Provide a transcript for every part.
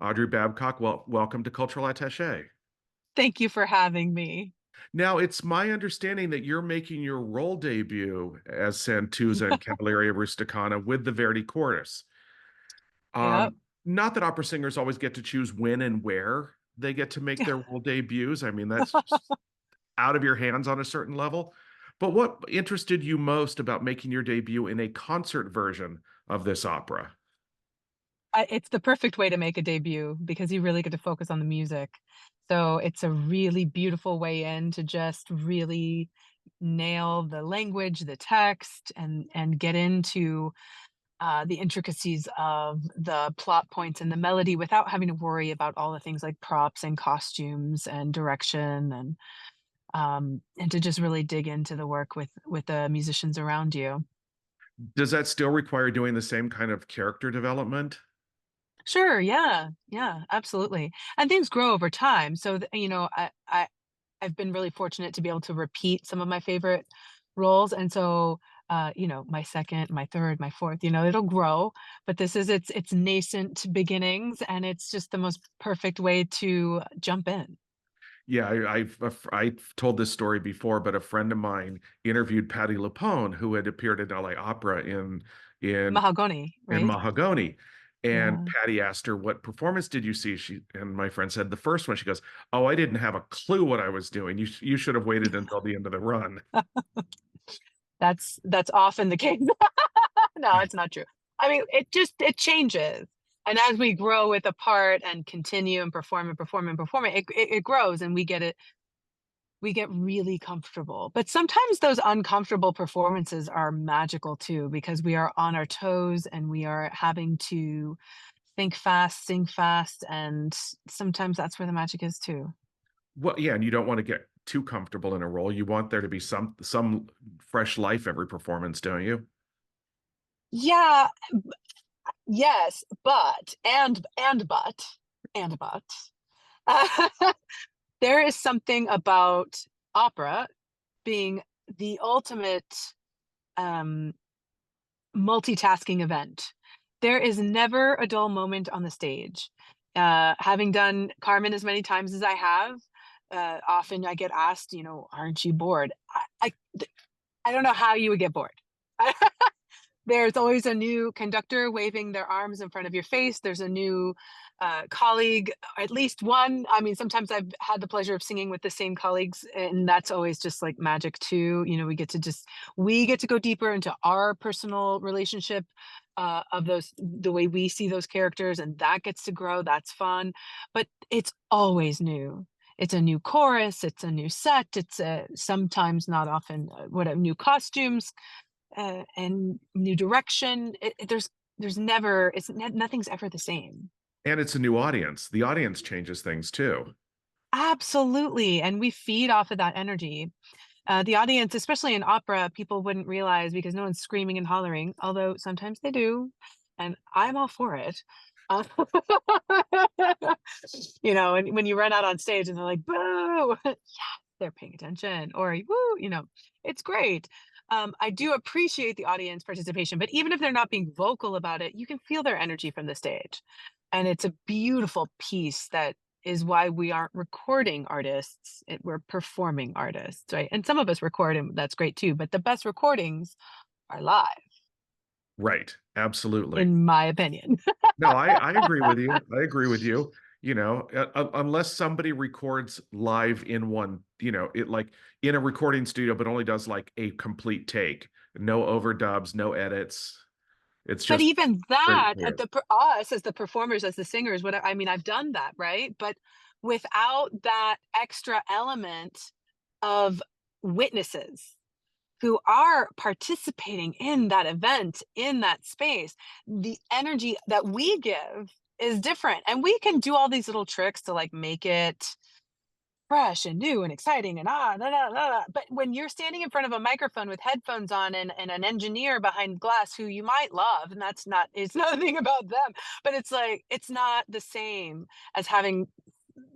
Audrey Babcock, welcome to Cultural Attaché. Thank you for having me. Now, it's my understanding that you're making your role debut as Santuzza in Cavalleria Rusticana with the Verdi Chorus. Yep. Um, Not that opera singers always get to choose when and where they get to make their role debuts. I mean, that's out of your hands on a certain level. But what interested you most about making your debut in a concert version of this opera? It's the perfect way to make a debut because you really get to focus on the music. So it's a really beautiful way in to just really nail the language, the text, and get into the intricacies of the plot points and the melody without having to worry about all the things like props and costumes and direction and to just really dig into the work with the musicians around you. Does that still require doing the same kind of character development? Sure, yeah, yeah, absolutely. And things grow over time. So, I've been really fortunate to be able to repeat some of my favorite roles. And so, my second, my third, my fourth, it'll grow, but this is its nascent beginnings, and it's just the most perfect way to jump in. Yeah, I've told this story before, but a friend of mine interviewed Patti LuPone, who had appeared in LA Opera in Mahogany, in right? Mahogany. And Yeah. Patty asked her, "What performance did you see?" And my friend said, "The first one." She goes, "Oh, I didn't have a clue what I was doing. You should have waited until the end of the run." That's often the case. No, it's not true. I mean, it changes. And as we grow with a part and continue and perform and perform and perform it grows and we get really comfortable. But sometimes those uncomfortable performances are magical too, because we are on our toes and we are having to think fast, sing fast, and sometimes that's where the magic is too. Well, yeah, and you don't want to get too comfortable in a role. You want there to be some fresh life every performance, don't you? Yeah, yes, but and but there is something about opera being the ultimate um, multitasking event. There is never a dull moment on the stage. Having done Carmen as many times as I have, often I get asked, aren't you bored? I don't know how you would get bored. There's always a new conductor waving their arms in front of your face. There's a new colleague, at least one. I mean, sometimes I've had the pleasure of singing with the same colleagues, and that's always just like magic too. We get to go deeper into our personal relationship of the way we see those characters, and that gets to grow. That's fun, but it's always new. It's a new chorus. It's a new set. It's a sometimes not often what new costumes and new direction. There's never nothing's ever the same. And it's a new audience. The audience changes things too. Absolutely, and we feed off of that energy. The audience, especially in opera, people wouldn't realize because no one's screaming and hollering, although sometimes they do, and I'm all for it. Uh, and when you run out on stage and they're like, "Boo!" yeah, they're paying attention, or "Woo!" It's great. I do appreciate the audience participation, but even if they're not being vocal about it, you can feel their energy from the stage. And it's a beautiful piece that is why we aren't recording artists. We're performing artists, right? And some of us record, and that's great too. But the best recordings are live, Right. Absolutely. in my opinion. No, I agree with you. I agree with you. Unless somebody records live in one, it like in a recording studio, but only does like a complete take, no overdubs, no edits. It's But just even very that, clear. us as the performers, as the singers, what I mean, I've done that, right? But without that extra element of witnesses who are participating in that event, in that space, the energy that we give is different. And we can do all these little tricks to like make it fresh and new and exciting and but when you're standing in front of a microphone with headphones on and an engineer behind glass who you might love, and that's not it's nothing about them, but it's like it's not the same as having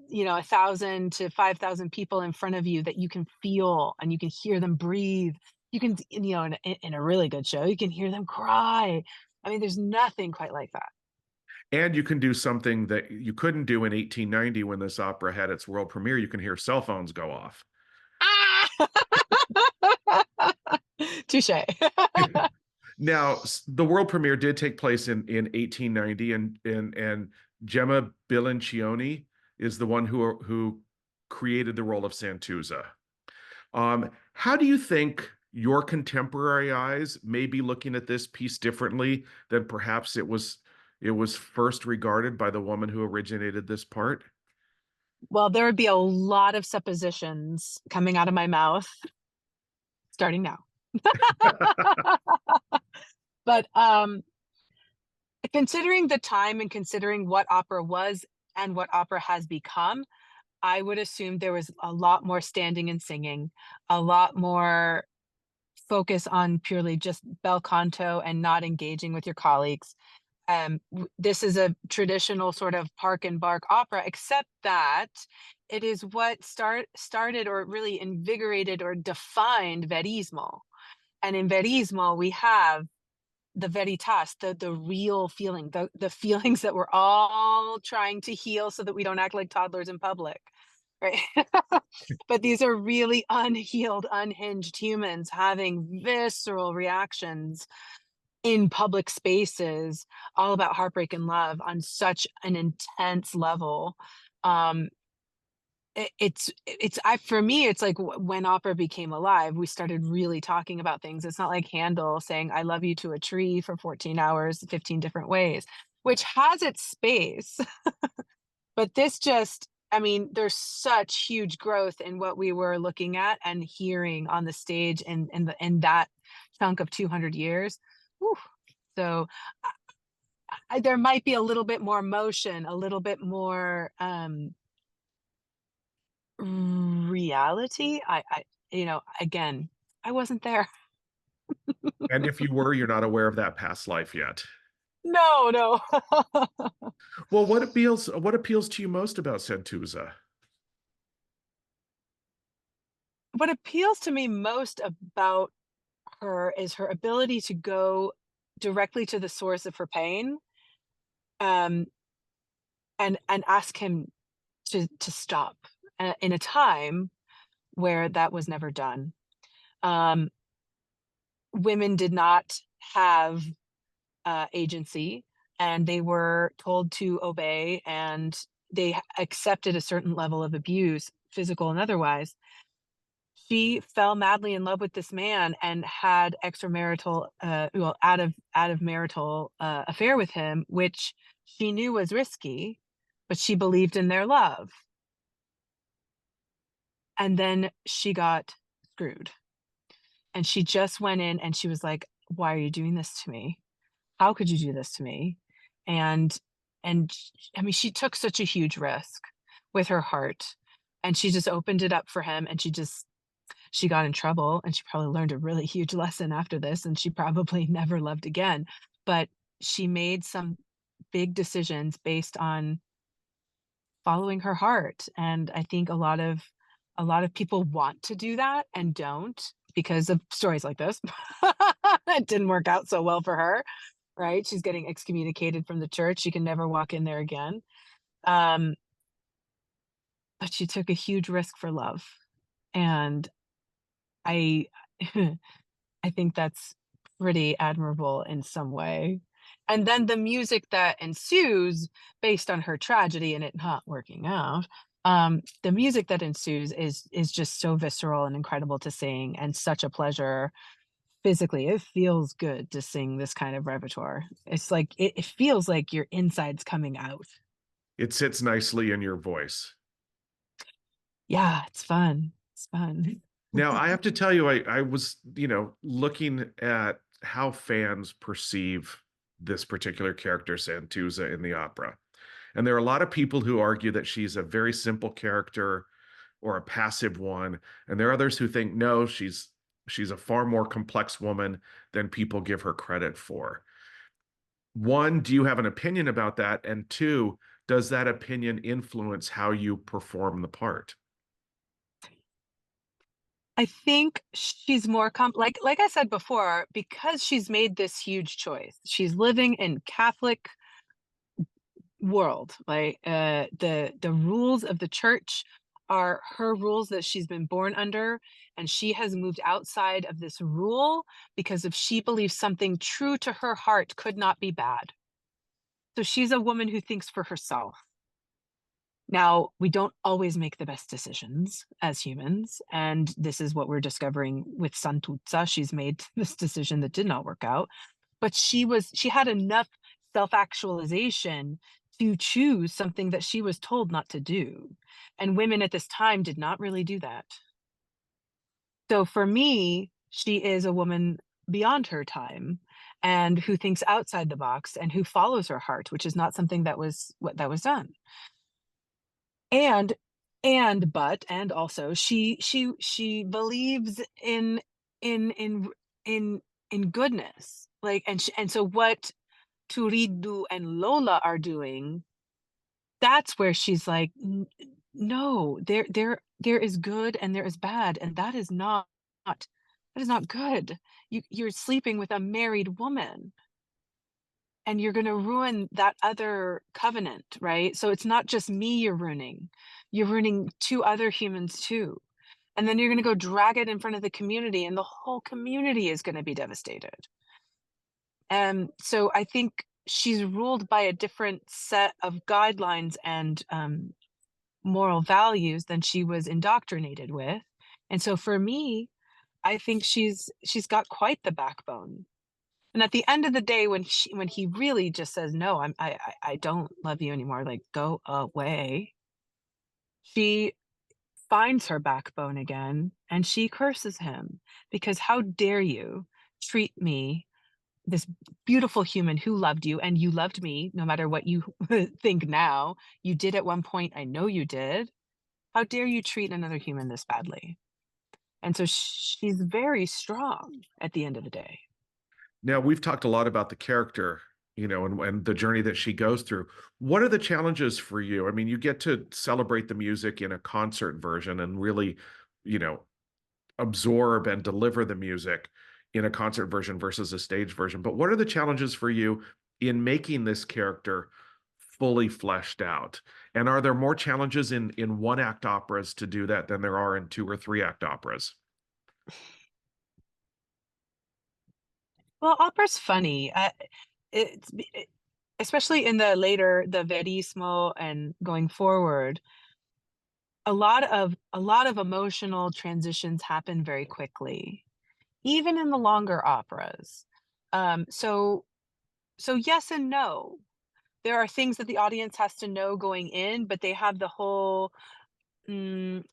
1,000 to 5,000 people in front of you that you can feel and you can hear them breathe. You can, in a really good show, you can hear them cry. I mean, there's nothing quite like that. And you can do something that you couldn't do in 1890 when this opera had its world premiere. You can hear cell phones go off. Ah! Touche. Now, the world premiere did take place in 1890, and Gemma Bilancioni is the one who created the role of Santuzza. How do you think your contemporary eyes may be looking at this piece differently than perhaps it was first regarded by the woman who originated this part? Well, there would be a lot of suppositions coming out of my mouth starting now. But considering the time and considering what opera was and what opera has become, I would assume there was a lot more standing and singing, a lot more focus on purely just bel canto and not engaging with your colleagues. This is a traditional sort of park and bark opera, except that it is what started or really invigorated or defined verismo. And in verismo, we have the veritas, the real feeling, the feelings that we're all trying to heal so that we don't act like toddlers in public, right? But these are really unhealed, unhinged humans having visceral reactions in public spaces, all about heartbreak and love on such an intense level. Um, it's I for me, it's like when opera became alive, we started really talking about things. It's not like Handel saying "I love you" to a tree for 14 hours, 15 different ways, which has its space. But this just, I mean, there's such huge growth in what we were looking at and hearing on the stage in that chunk of 200 years. Whew. So there might be a little bit more motion, a little bit more reality. Again, I wasn't there. And if you were, you're not aware of that past life yet. No, no. Well, what appeals to you most about Santuzza? What appeals to me most about her is her ability to go directly to the source of her pain, um, and ask him to stop in a time where that was never done. Um, Women did not have agency, and they were told to obey, and they accepted a certain level of abuse, physical and otherwise. She fell madly in love with this man and had extramarital, well, out of marital affair with him, which she knew was risky, but she believed in their love. And then she got screwed. And she just went in and she was like, "Why are you doing this to me? How could you do this to me?" And I mean, she took such a huge risk with her heart, and she just opened it up for him, and she got in trouble, and she probably learned a really huge lesson after this, and she probably never loved again. But she made some big decisions based on following her heart, and I think a lot of people want to do that and don't because of stories like this. It didn't work out so well for her, right? She's getting excommunicated from the church. She can never walk in there again. Um, but she took a huge risk for love. And I I think that's pretty admirable in some way. And then the music that ensues based on her tragedy and it not working out, the music that ensues is just so visceral and incredible to sing and such a pleasure physically. It feels good to sing this kind of repertoire. It's like it feels like your insides coming out. It sits nicely in your voice. Yeah, it's fun. It's fun. Now, I have to tell you, I was, looking at how fans perceive this particular character, Santuzza, in the opera. And there are a lot of people who argue that she's a very simple character or a passive one. And there are others who think, no, she's a far more complex woman than people give her credit for. One, do you have an opinion about that? And two, does that opinion influence how you perform the part? I think she's more like I said before, because she's made this huge choice. She's living in Catholic world, right? The rules of the church are her rules that she's been born under, and she has moved outside of this rule because if she believes something true to her heart could not be bad. So she's a woman who thinks for herself. Now, we don't always make the best decisions as humans, and this is what we're discovering with Santuzza. She's made this decision that did not work out, but she had enough self-actualization to choose something that she was told not to do. And women at this time did not really do that. So for me, she is a woman beyond her time and who thinks outside the box and who follows her heart, which is not something that was what that was done. And and also she believes in in in goodness. Like and so what Turiddu and Lola are doing, that's where she's like, No, there is good and there is bad, and that is not good. You're sleeping with a married woman and you're gonna ruin that other covenant, right? So it's not just me you're ruining two other humans too. And then you're gonna go drag it in front of the community, and the whole community is gonna be devastated. And so I think she's ruled by a different set of guidelines and moral values than she was indoctrinated with. And so for me, I think she's got quite the backbone. And at the end of the day, when he really just says, "No, I don't love you anymore," like, "Go away," she finds her backbone again and she curses him because how dare you treat me, this beautiful human who loved you and you loved me, no matter what you think now. You did at one point, I know you did. How dare you treat another human this badly? And so she's very strong at the end of the day. Now, we've talked a lot about the character, and the journey that she goes through. What are the challenges for you? I mean, you get to celebrate the music in a concert version and really, you know, absorb and deliver the music in a concert version versus a stage version. But what are the challenges for you in making this character fully fleshed out? And are there more challenges in one act operas to do that than there are in two or three act operas? Well, opera's funny. It's especially in the later, the Verismo and going forward, a lot of emotional transitions happen very quickly, even in the longer operas. So yes and no. There are things that the audience has to know going in, but they have the whole mm,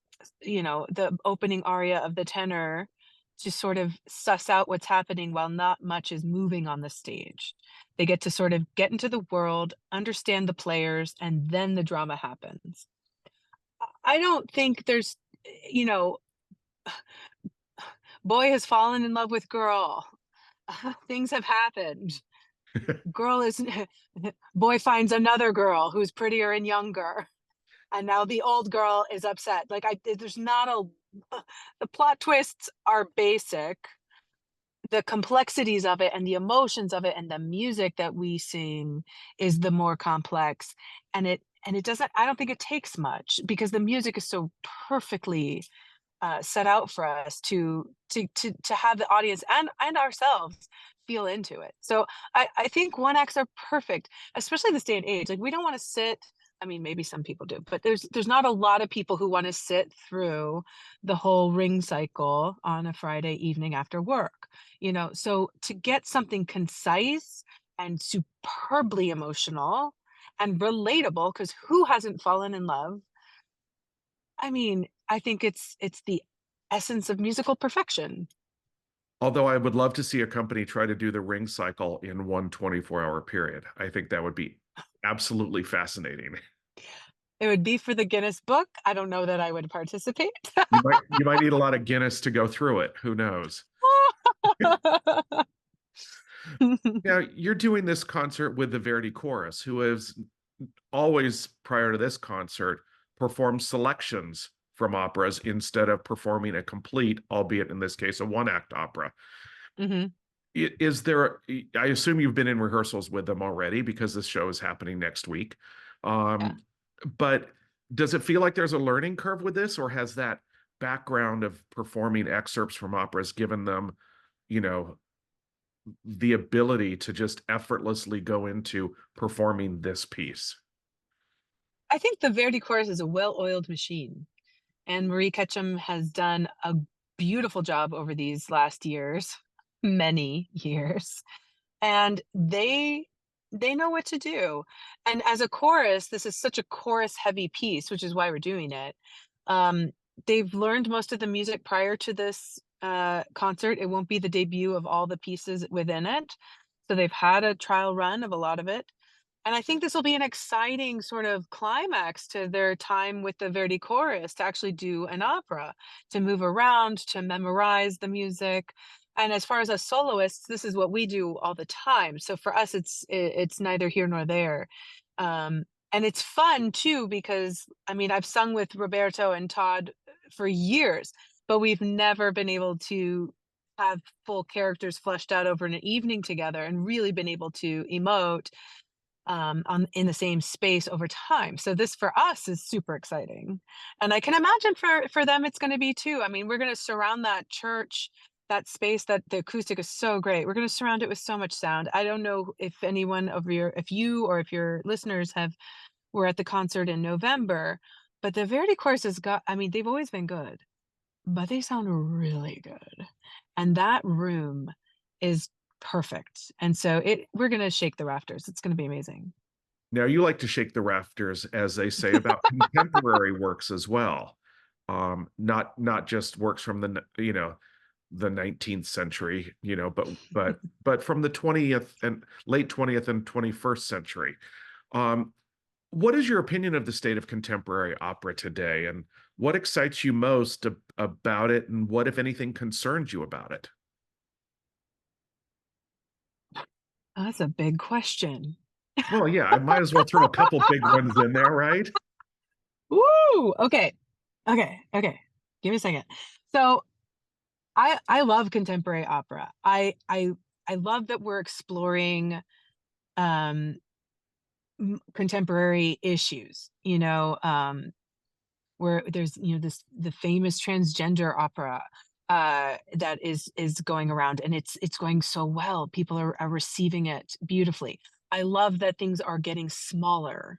the opening aria of the tenor to sort of suss out what's happening while not much is moving on the stage. They get to sort of get into the world, understand the players, and then the drama happens. I don't think there's, you know, boy has fallen in love with girl. Things have happened. Girl is boy finds another girl who's prettier and younger, and now the old girl is upset. Like there's not a the plot twists are basic. The complexities of it and the emotions of it and the music that we sing is the more complex. And it doesn't, I don't think it takes much because the music is so perfectly set out for us to have the audience and ourselves feel into it. So I think one acts are perfect, especially this day and age. Like we don't want to sit. I mean, maybe some people do, but there's not a lot of people who want to sit through the whole ring cycle on a Friday evening after work. So to get something concise and superbly emotional and relatable, because who hasn't fallen in love? I mean, I think it's the essence of musical perfection. Although I would love to see a company try to do the ring cycle in one 24-hour period. I think that would be absolutely fascinating. It would be for the Guinness Book. I don't know that I would participate. You might need a lot of Guinness to go through it. Who knows? Now, you're doing this concert with the Verdi Chorus, who has always, prior to this concert, performed selections from operas instead of performing a complete, albeit in this case, a one-act opera. Mhm. Is there, I assume you've been in rehearsals with them already because this show is happening next week. Yeah. Um, but does it feel like there's a learning curve with this, or has that background of performing excerpts from operas given them, you know, the ability to just effortlessly go into performing this piece? I think the Verdi chorus is a well-oiled machine, and Marie Ketchum has done a beautiful job over these last years, many years, and they know what to do. And as a chorus, this is such a chorus-heavy piece, which is why we're doing it. Um, they've learned most of the music prior to this concert. It won't be the debut of all the pieces within it, so they've had a trial run of a lot of it. And I think this will be an exciting sort of climax to their time with the Verdi chorus to actually do an opera, to move around, to memorize the music. And as far as us soloists, this is what we do all the time. So for us, it's neither here nor there. And it's fun too, because I mean, I've sung with Roberto and Todd for years, but we've never been able to have full characters fleshed out over an evening together and really been able to emote on in the same space over time. So this for us is super exciting, and I can imagine for them it's going to be too. I mean, we're going to surround that church, that space, that the acoustic is so great. We're going to surround it with so much sound. I don't know if anyone of your, if you or if your listeners have were at the concert in November, but the Verdi chorus has got. I mean, they've always been good, but they sound really good, and that room is perfect. And so it we're gonna shake the rafters. It's gonna be amazing. Now, you like to shake the rafters, as they say, about contemporary works as well. Not just works from the 19th century, but from the 20th and late 20th and 21st century. Um, what is your opinion of the state of contemporary opera today, and what excites you most about it, and what, if anything, concerns you about it? Oh, that's a big question. Well, yeah, I might as well throw a couple big ones in there, right? Woo! Okay. Okay. Give me a second. So I love contemporary opera. I love that we're exploring um contemporary issues, where there's this the famous transgender opera that is going around, and it's going so well. People are receiving it beautifully. I love that things are getting smaller,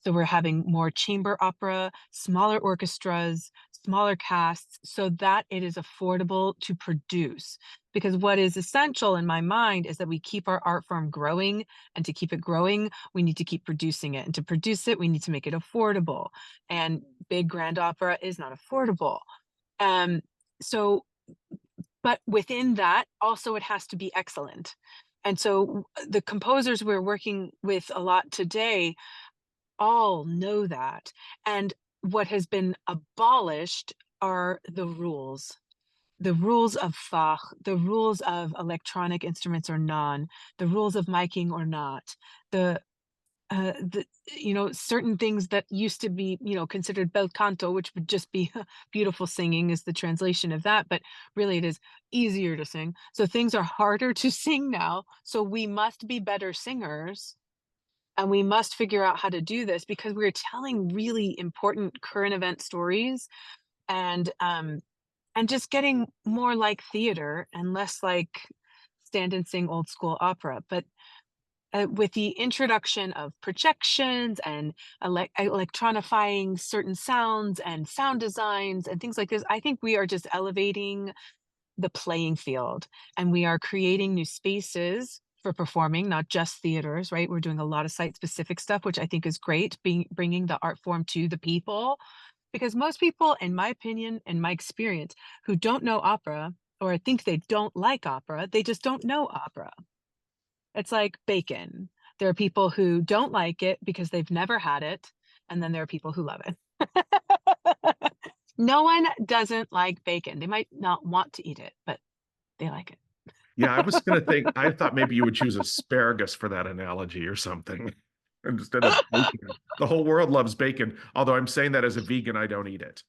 so we're having more chamber opera, smaller orchestras, smaller casts, so that it is affordable to produce. Because what is essential in my mind is that we keep our art form growing, and to keep it growing we need to keep producing it, and to produce it we need to make it affordable, and big grand opera is not affordable. Um, so, but within that, also it has to be excellent. And so the composers we're working with a lot today all know that. And what has been abolished are the rules of Fach, the rules of electronic instruments or non, the rules of miking or not, the the certain things that used to be considered bel canto, which would just be beautiful singing, is the translation of that, but really it is easier to sing. So things are harder to sing now, so we must be better singers, and we must figure out how to do this because we're telling really important current event stories, and just getting more like theater and less like stand and sing old school opera. But with the introduction of projections and electronifying certain sounds and sound designs and things like this, I think we are just elevating the playing field, and we are creating new spaces for performing, not just theaters, right? We're doing a lot of site specific stuff, which I think is great, bringing the art form to the people, because most people, in my opinion, in my experience, who don't know opera or think they don't like opera, they just don't know opera. It's like bacon. There are people who don't like it because they've never had it, and then there are people who love it. No one doesn't like bacon. They might not want to eat it, but they like it. Yeah, I thought maybe you would choose asparagus for that analogy or something instead of bacon. The whole world loves bacon, although I'm saying that as a vegan, I don't eat it.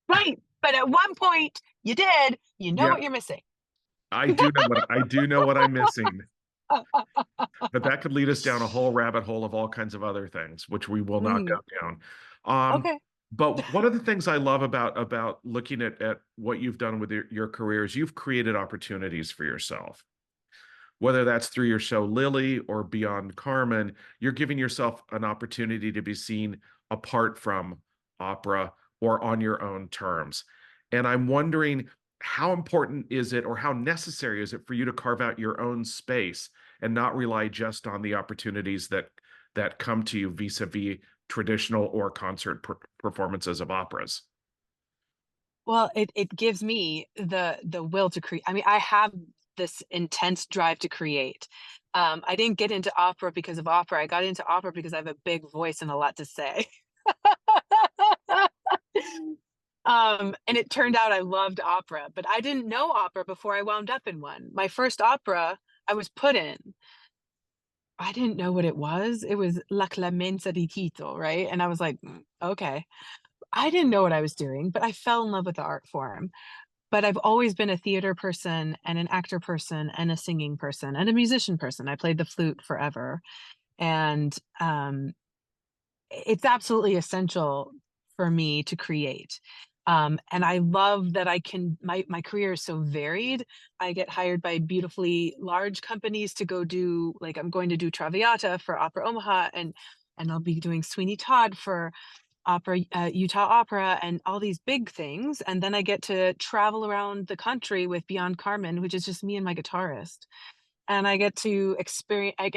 Right. But at one point you did, you know Yeah, what you're missing. I do know what I'm missing. But that could lead us down a whole rabbit hole of all kinds of other things, which we will not go Mm, down. Um, okay. but one of the things I love about looking at what you've done with your career is you've created opportunities for yourself. Whether that's through your show Lily or Beyond Carmen, you're giving yourself an opportunity to be seen apart from opera or on your own terms. And I'm wondering, how important is it or how necessary is it for you to carve out your own space and not rely just on the opportunities that come to you vis-a-vis traditional or concert performances of operas? Well, it gives me the will to create. I mean, I have this intense drive to create. I didn't get into opera because of opera. I got into opera because I have a big voice and a lot to say. And it turned out I loved opera, but I didn't know opera before I wound up in one. My first opera I was put in. I didn't know what it was. It was La Clemenza di Tito, right? And I was like, "Mm, okay." I didn't know what I was doing, but I fell in love with the art form. But I've always been a theater person and an actor person and a singing person and a musician person. I played the flute forever. And it's absolutely essential for me to create. And I love that I can my career is so varied. I get hired by beautifully large companies to go do, like, I'm going to do Traviata for Opera Omaha, and I'll be doing Sweeney Todd for Opera Utah Opera and all these big things. And then I get to travel around the country with Beyond Carmen, which is just me and my guitarist. And I get to experience, I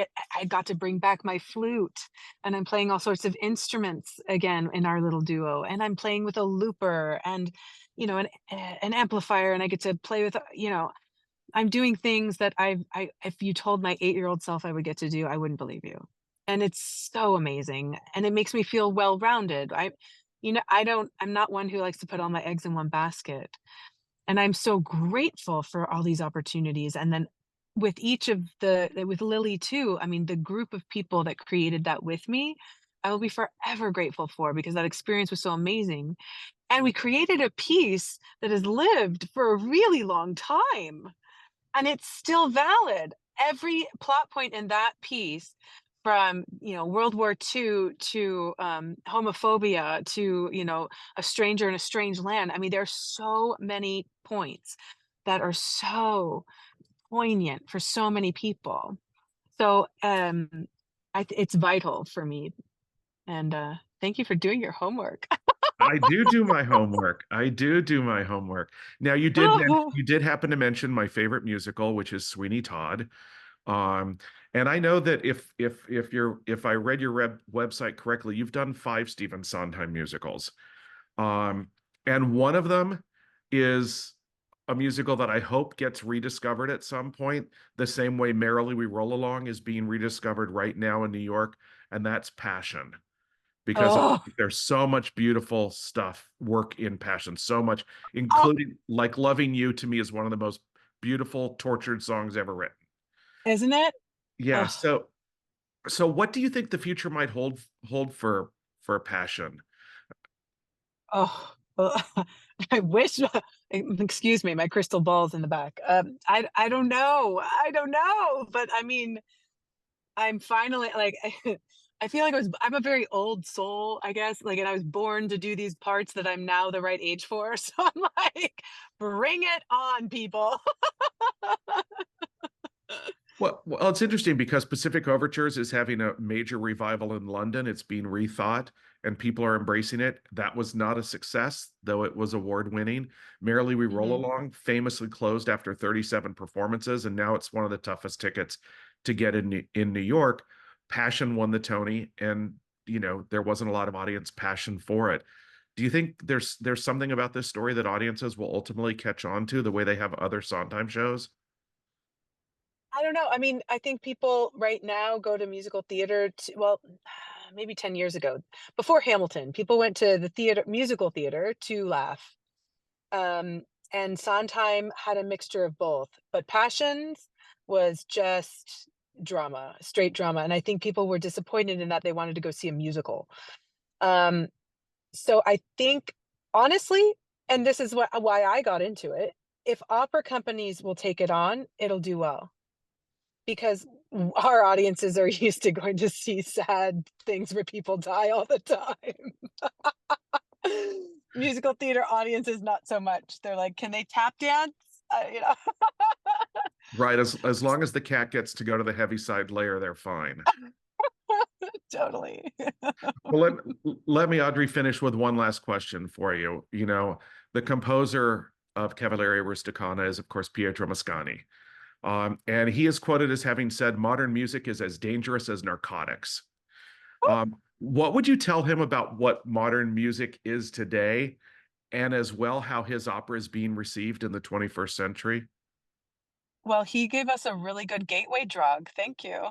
got to bring back my flute, and I'm playing all sorts of instruments again in our little duo. And I'm playing with a looper and, an amplifier, and I get to play with, I'm doing things that if you told my 8-year-old self I would get to do, I wouldn't believe you. And it's so amazing. And it makes me feel well-rounded. I'm not one who likes to put all my eggs in one basket. And I'm so grateful for all these opportunities. And then with Lily too, I mean, the group of people that created that with me, I will be forever grateful for, because that experience was so amazing. And we created a piece that has lived for a really long time, and it's still valid. Every plot point in that piece, from World War II to homophobia to a stranger in a strange land. I mean, there are so many points that are so poignant for so many people. So it's vital for me. And thank you for doing your homework. I do my homework. I do my homework. Now you did happen to mention my favorite musical, which is Sweeney Todd. Um, and I know that if I read your website correctly, you've done 5 Stephen Sondheim musicals. Um, and one of them is a musical that I hope gets rediscovered at some point, the same way Merrily We Roll Along is being rediscovered right now in New York, and that's Passion, because Oh, there's so much beautiful stuff, work in Passion, so much, oh, including like Loving You to me is one of the most beautiful tortured songs ever written. isn't it? Yeah, Oh, so what do you think the future might hold for Passion? oh, well, I wish. Excuse me, my crystal ball's in the back. I don't know. I don't know. But I mean, I'm finally like, I feel like I'm a very old soul, I guess. Like, and I was born to do these parts that I'm now the right age for. So I'm like, bring it on, people. Well, it's interesting because Pacific Overtures is having a major revival in London. It's being rethought and people are embracing it. That was not a success, though it was award winning. Merrily We Roll Mhm. Along famously closed after 37 performances, and now it's one of the toughest tickets to get in New York. Passion won the Tony, and there wasn't a lot of audience passion for it. Do you think there's something about this story that audiences will ultimately catch on to the way they have other Sondheim shows? I don't know. I mean, I think people right now go to musical theater well, maybe 10 years ago, before Hamilton, people went to the musical theater to laugh. Um, and Sondheim had a mixture of both, but Passions was just drama, straight drama. And I think people were disappointed in that they wanted to go see a musical. Um, so I think, honestly, and this is why I got into it. if opera companies will take it on, it'll do well because our audiences are used to going to see sad things where people die all the time. Musical theater audiences, not so much. They're like, "Can they tap dance?" You know? Right, as long as the cat gets to go to the Heaviside Layer, they're fine. Totally. Well, let me, Audrey, finish with one last question for you. You know, the composer of Cavalleria Rusticana is, of course, Pietro Mascagni. And he is quoted as having said, modern music is as dangerous as narcotics. What would you tell him about what modern music is today, and as well how his opera is being received in the 21st century? Well, he gave us a really good gateway drug. Thank you.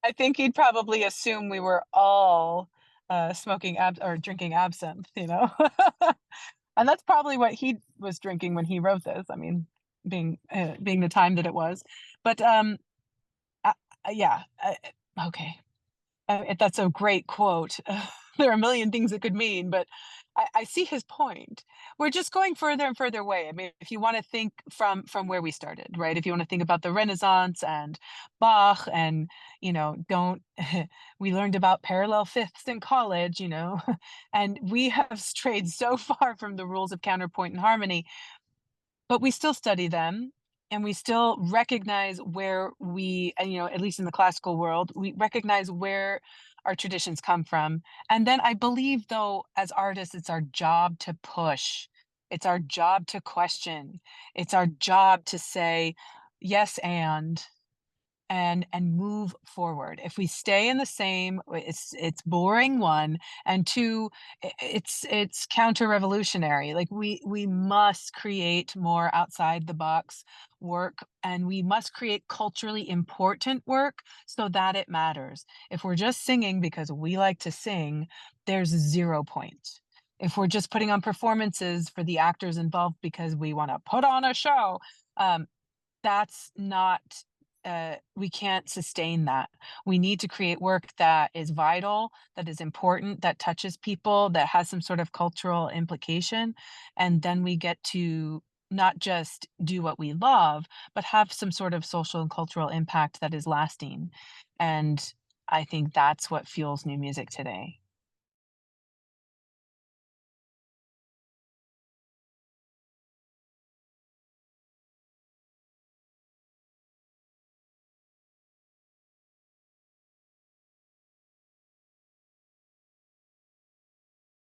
I think he'd probably assume we were all, smoking ab or drinking absinthe, you know? And that's probably what he was drinking when he wrote this, I mean, being the time that it was. But, uh, yeah, okay. That's a great quote. There are a million things it could mean, but I see his point. We're just going further and further away. I mean, if you want to think from where we started, right? If you want to think about the Renaissance and Bach, and don't we learned about parallel fifths in college, and we have strayed so far from the rules of counterpoint and harmony, but we still study them, and we still recognize where at least in the classical world, we recognize where our traditions come from. And then I believe, though, as artists, it's our job to push. It's our job to question. It's our job to say, yes, and move forward. If we stay in the same, it's boring, one, and two, it's counter-revolutionary. Like we must create more outside the box work, and we must create culturally important work so that it matters. If we're just singing because we like to sing, there's 0 point. If we're just putting on performances for the actors involved because we want to put on a show, um, that's not we can't sustain that. We need to create work that is vital, that is important, that touches people, that has some sort of cultural implication, and then we get to not just do what we love, but have some sort of social and cultural impact that is lasting. And I think that's what fuels new music today.